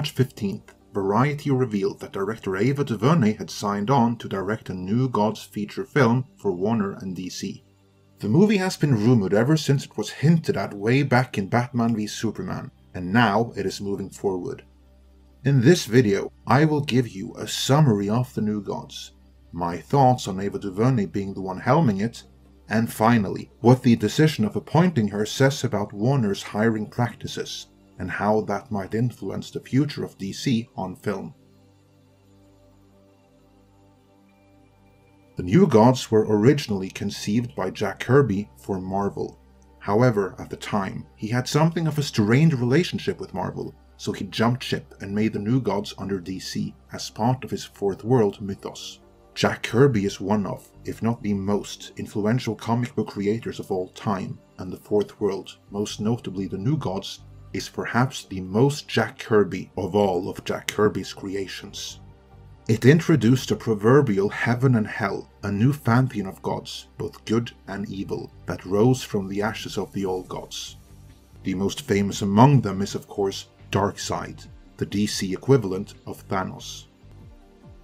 March 15th, Variety revealed that director Ava DuVernay had signed on to direct a New Gods feature film for Warner and DC. The movie has been rumored ever since it was hinted at way back in Batman v Superman, and now it is moving forward. In this video, I will give you a summary of the New Gods, my thoughts on Ava DuVernay being the one helming it, and finally, what the decision of appointing her says about Warner's hiring practices, and how that might influence the future of DC on film. The New Gods were originally conceived by Jack Kirby for Marvel. However, at the time, he had something of a strained relationship with Marvel, so he jumped ship and made the New Gods under DC as part of his Fourth World mythos. Jack Kirby is one of, if not the most, influential comic book creators of all time, and the Fourth World, most notably the New Gods, is perhaps the most Jack Kirby of all of Jack Kirby's creations. It introduced a proverbial heaven and hell, a new pantheon of gods, both good and evil, that rose from the ashes of the old gods. The most famous among them is of course Darkseid, the DC equivalent of Thanos.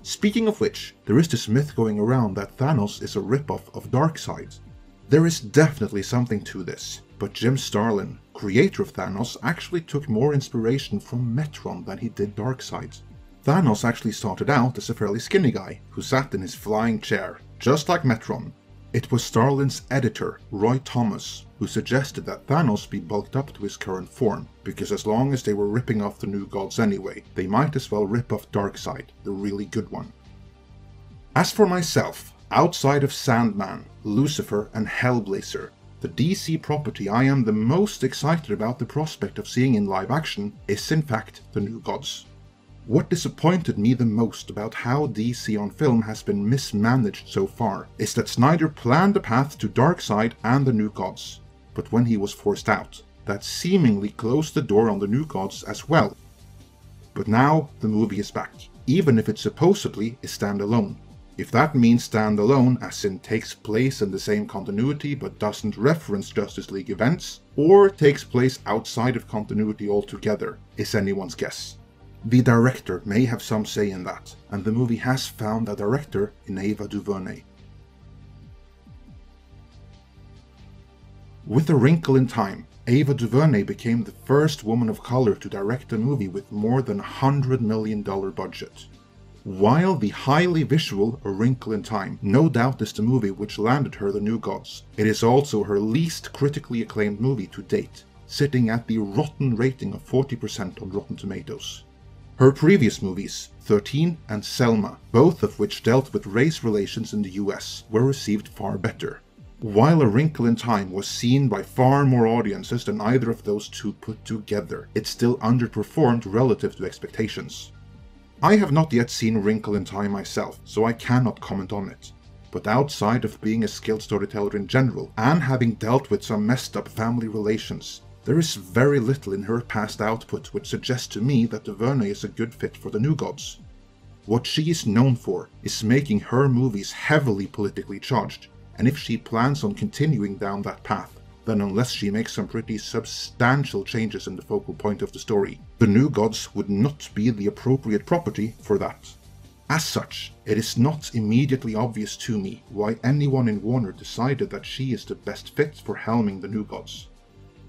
Speaking of which, there is this myth going around that Thanos is a ripoff of Darkseid. There is definitely something to this, but Jim Starlin, creator of Thanos, actually took more inspiration from Metron than he did Darkseid. Thanos actually started out as a fairly skinny guy, who sat in his flying chair, just like Metron. It was Starlin's editor, Roy Thomas, who suggested that Thanos be bulked up to his current form, because as long as they were ripping off the New Gods anyway, they might as well rip off Darkseid, the really good one. As for myself, outside of Sandman, Lucifer and Hellblazer, the DC property I am the most excited about the prospect of seeing in live action is in fact the New Gods. What disappointed me the most about how DC on film has been mismanaged so far is that Snyder planned a path to Darkseid and the New Gods, but when he was forced out, that seemingly closed the door on the New Gods as well. But now the movie is back, even if it supposedly is standalone. If that means standalone as in takes place in the same continuity but doesn't reference Justice League events, or takes place outside of continuity altogether, is anyone's guess. The director may have some say in that, and the movie has found a director in Ava DuVernay. With A Wrinkle in Time, Ava DuVernay became the first woman of color to direct a movie with more than $100 million budget. While the highly visual A Wrinkle in Time no doubt is the movie which landed her the New Gods, it is also her least critically acclaimed movie to date, sitting at the rotten rating of 40% on Rotten Tomatoes. Her previous movies, 13 and Selma, both of which dealt with race relations in the US, were received far better. While A Wrinkle in Time was seen by far more audiences than either of those two put together, it still underperformed relative to expectations. I have not yet seen Wrinkle in Time myself, so I cannot comment on it. But outside of being a skilled storyteller in general, and having dealt with some messed up family relations, there is very little in her past output which suggests to me that DuVernay is a good fit for the New Gods. What she is known for is making her movies heavily politically charged, and if she plans on continuing down that path, then unless she makes some pretty substantial changes in the focal point of the story, the New Gods would not be the appropriate property for that. As such, it is not immediately obvious to me why anyone in Warner decided that she is the best fit for helming the New Gods.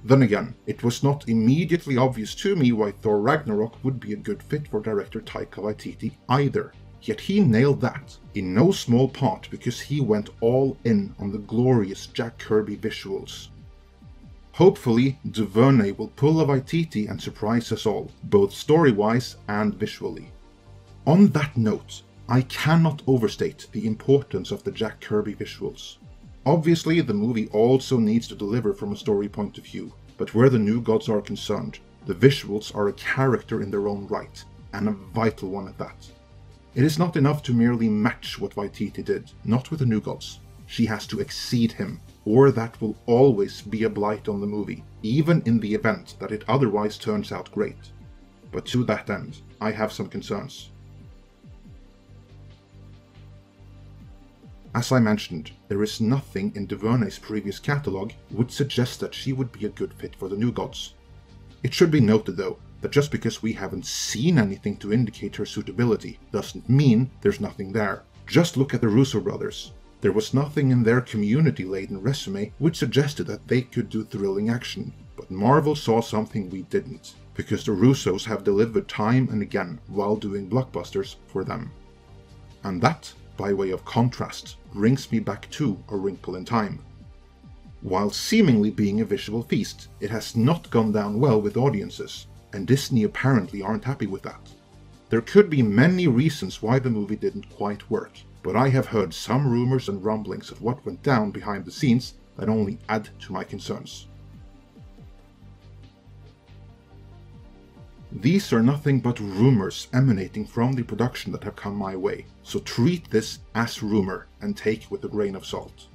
Then again, it was not immediately obvious to me why Thor Ragnarok would be a good fit for director Taika Waititi either. Yet he nailed that, in no small part because he went all in on the glorious Jack Kirby visuals. Hopefully, DuVernay will pull a Waititi and surprise us all, both story-wise and visually. On that note, I cannot overstate the importance of the Jack Kirby visuals. Obviously, the movie also needs to deliver from a story point of view, but where the New Gods are concerned, the visuals are a character in their own right, and a vital one at that. It is not enough to merely match what Waititi did, not with the New Gods. She has to exceed him, or that will always be a blight on the movie, even in the event that it otherwise turns out great. But to that end, I have some concerns. As I mentioned, there is nothing in DuVernay's previous catalogue which suggests that she would be a good fit for the New Gods. It should be noted though, that just because we haven't seen anything to indicate her suitability doesn't mean there's nothing there. Just look at the Russo brothers. There was nothing in their community-laden resume which suggested that they could do thrilling action, but Marvel saw something we didn't, because the Russos have delivered time and again while doing blockbusters for them. And that, by way of contrast, brings me back to A Wrinkle in Time. While seemingly being a visual feast, it has not gone down well with audiences, and Disney apparently aren't happy with that. There could be many reasons why the movie didn't quite work, but I have heard some rumors and rumblings of what went down behind the scenes that only add to my concerns. These are nothing but rumors emanating from the production that have come my way, so treat this as rumor and take it with a grain of salt.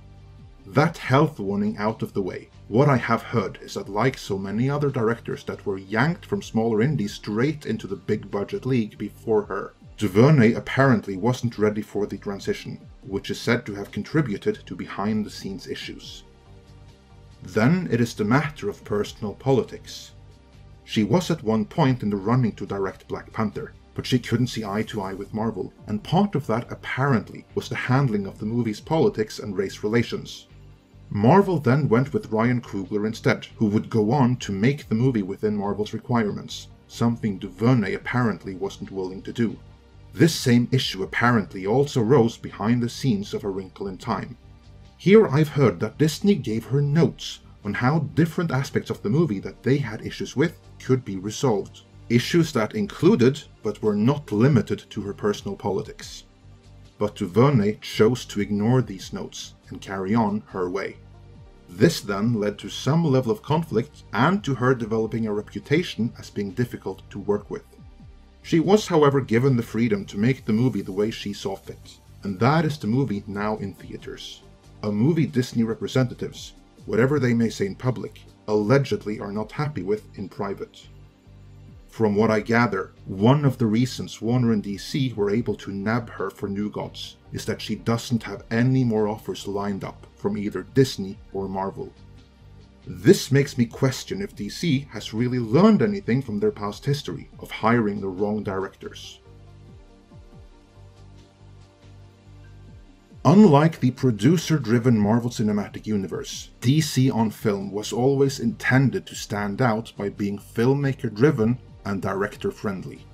That health warning out of the way, what I have heard is that like so many other directors that were yanked from smaller indies straight into the big budget league before her, DuVernay apparently wasn't ready for the transition, which is said to have contributed to behind the scenes issues. Then it is the matter of personal politics. She was at one point in the running to direct Black Panther, but she couldn't see eye to eye with Marvel, and part of that apparently was the handling of the movie's politics and race relations. Marvel then went with Ryan Coogler instead, who would go on to make the movie within Marvel's requirements, something DuVernay apparently wasn't willing to do. This same issue apparently also rose behind the scenes of A Wrinkle in Time. Here I've heard that Disney gave her notes on how different aspects of the movie that they had issues with could be resolved. Issues that included, but were not limited to her personal politics. But DuVernay chose to ignore these notes and carry on her way. This then led to some level of conflict and to her developing a reputation as being difficult to work with. She was, however, given the freedom to make the movie the way she saw fit, and that is the movie now in theaters. A movie Disney representatives, whatever they may say in public, allegedly are not happy with in private. From what I gather, one of the reasons Warner and DC were able to nab her for New Gods is that she doesn't have any more offers lined up from either Disney or Marvel. This makes me question if DC has really learned anything from their past history of hiring the wrong directors. Unlike the producer-driven Marvel Cinematic Universe, DC on film was always intended to stand out by being filmmaker-driven and director-friendly.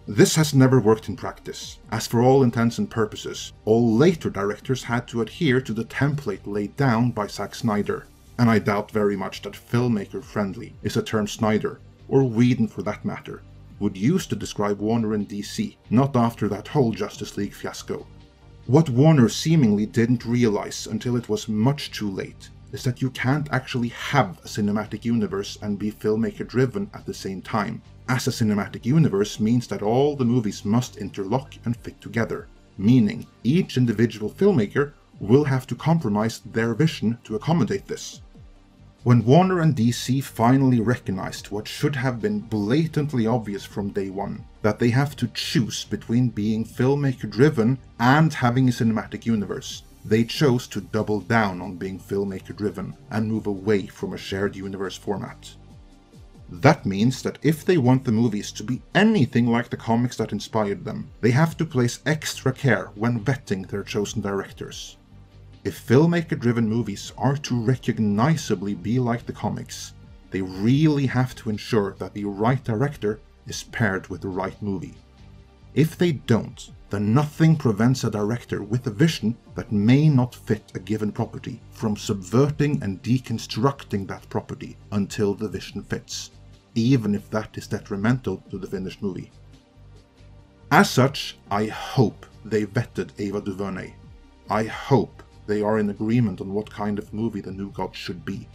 This has never worked in practice, as for all intents and purposes, all later directors had to adhere to the template laid down by Zack Snyder, and I doubt very much that filmmaker-friendly is a term Snyder, or Whedon for that matter, would use to describe Warner and DC, not after that whole Justice League fiasco. What Warner seemingly didn't realize until it was much too late is that you can't actually have a cinematic universe and be filmmaker-driven at the same time, as a cinematic universe means that all the movies must interlock and fit together, meaning each individual filmmaker will have to compromise their vision to accommodate this. When Warner and DC finally recognized what should have been blatantly obvious from day one, that they have to choose between being filmmaker-driven and having a cinematic universe, they chose to double down on being filmmaker-driven and move away from a shared universe format. That means that if they want the movies to be anything like the comics that inspired them, they have to place extra care when vetting their chosen directors. If filmmaker-driven movies are to recognizably be like the comics, they really have to ensure that the right director is paired with the right movie. If they don't, then nothing prevents a director with a vision that may not fit a given property from subverting and deconstructing that property until the vision fits, even if that is detrimental to the finished movie. As such, I hope they vetted Ava DuVernay. I hope they are in agreement on what kind of movie the New Gods should be.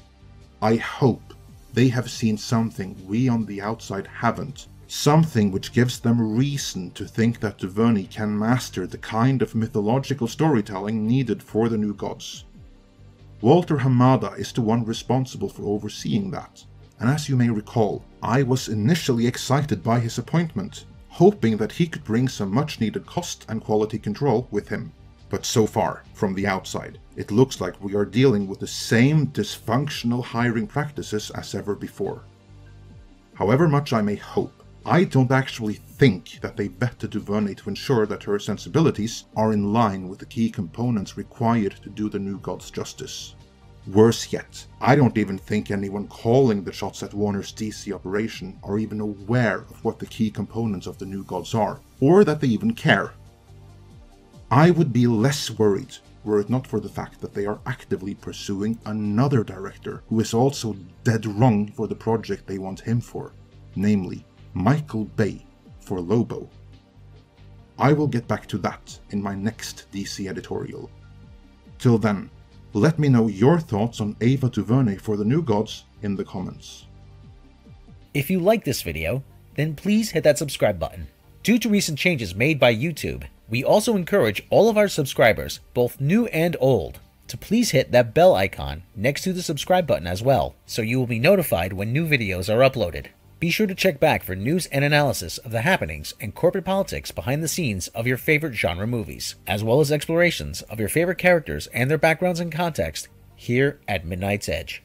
I hope they have seen something we on the outside haven't, something which gives them reason to think that DuVernay can master the kind of mythological storytelling needed for the New Gods. Walter Hamada is the one responsible for overseeing that, and as you may recall, I was initially excited by his appointment, hoping that he could bring some much needed cost and quality control with him. But so far, from the outside, it looks like we are dealing with the same dysfunctional hiring practices as ever before. However much I may hope, I don't actually think that they vetted DuVernay to ensure that her sensibilities are in line with the key components required to do the New Gods justice. Worse yet, I don't even think anyone calling the shots at Warner's DC operation are even aware of what the key components of the New Gods are, or that they even care. I would be less worried were it not for the fact that they are actively pursuing another director who is also dead wrong for the project they want him for, namely Michael Bay for Lobo. I will get back to that in my next DC editorial. Till then, let me know your thoughts on Ava DuVernay for the New Gods in the comments. If you like this video, then please hit that subscribe button. Due to recent changes made by YouTube, we also encourage all of our subscribers, both new and old, to please hit that bell icon next to the subscribe button as well, so you will be notified when new videos are uploaded. Be sure to check back for news and analysis of the happenings and corporate politics behind the scenes of your favorite genre movies, as well as explorations of your favorite characters and their backgrounds and context here at Midnight's Edge.